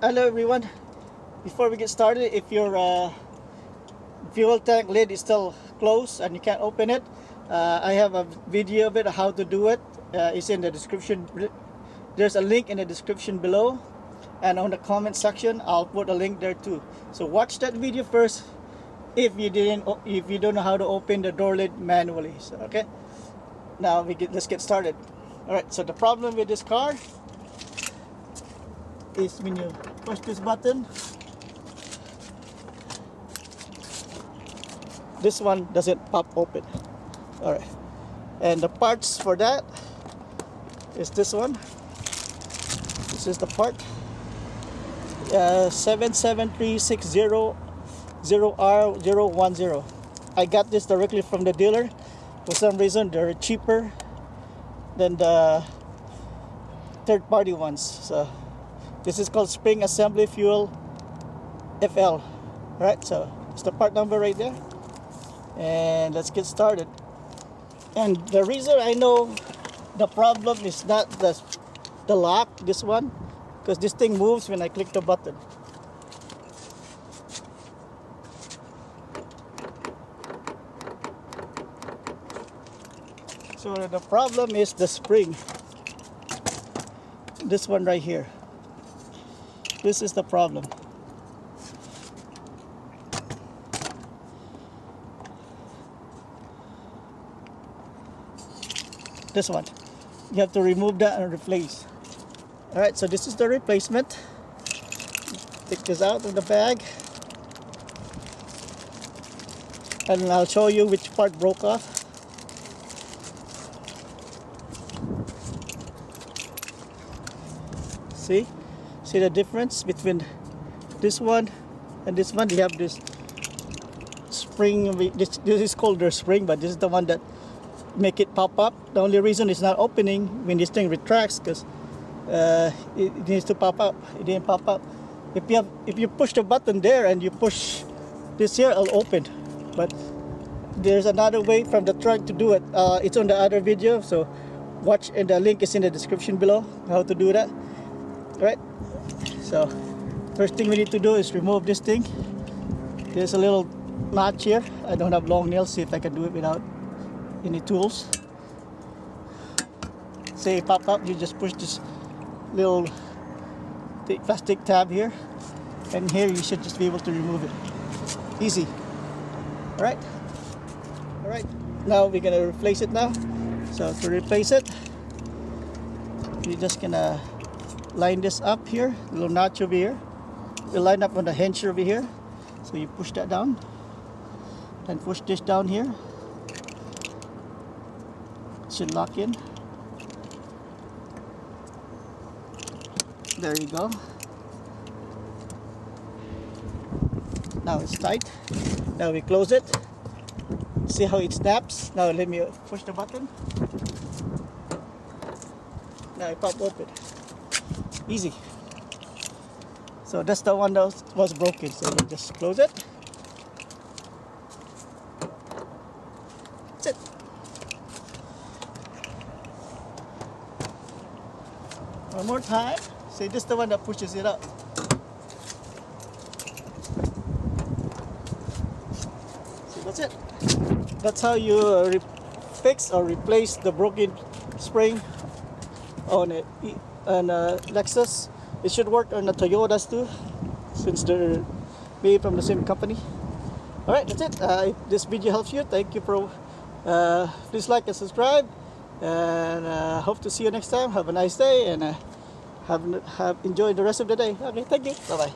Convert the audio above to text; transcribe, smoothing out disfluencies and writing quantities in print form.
Hello everyone. Before we get started, if your fuel tank lid is still closed and you can't open it, I have a video of it, how to do it. It's in the description. There's a link in the description below, and on the comment section I'll put a link there too. So watch that video first if you don't know how to open the door lid manually. So okay, now let's get started. All right, so the problem with this car is when you push this button, this one doesn't pop open. All right, and the parts for that is this one. This is the part 77360-0R010. I got this directly from the dealer. For some reason they're cheaper than the third-party ones. So this is called Spring Assembly Fuel FL. Right, so it's the part number right there. And let's get started. And the reason I know the problem is not the lock, this one, because this thing moves when I click the button. So the problem is the spring. This one right here. This is the problem. This one. You have to remove that and replace. Alright, so this is the replacement. Take this out of the bag. And I'll show you which part broke off. See the difference between this one and this one? You have this spring. This is called the spring, but this is the one that make it pop up. The only reason it's not opening when this thing retracts, because it needs to pop up. It didn't pop up. If you push the button there and you push this here, it'll open. But there's another way from the trunk to do it. It's on the other video, so watch, and the link is in the description below how to do that. Right, so first thing we need to do is remove this thing. There's a little notch here. I don't have long nails. See if I can do it without any tools. Say it pop up, you just push this little plastic tab here, and here you should just be able to remove it. Easy. Alright, now we're gonna replace it now. So to replace it, you're just gonna line this up here, little notch over here. You line up on the hinge over here. So you push that down and push this down here. It should lock in. There you go. Now it's tight. Now we close it. See how it snaps? Now let me push the button. Now it pop open. Easy. So that's the one that was broken. So you just close it. That's it. One more time. See, this is the one that pushes it up. See, that's it. That's how you fix or replace the broken spring on it. And Lexus. It should work on the Toyotas too, since they're made from the same company. Alright, that's it. If this video helps you, thank you for please like and subscribe, and hope to see you next time. Have a nice day, and have enjoyed the rest of the day. Okay, thank you. Bye bye.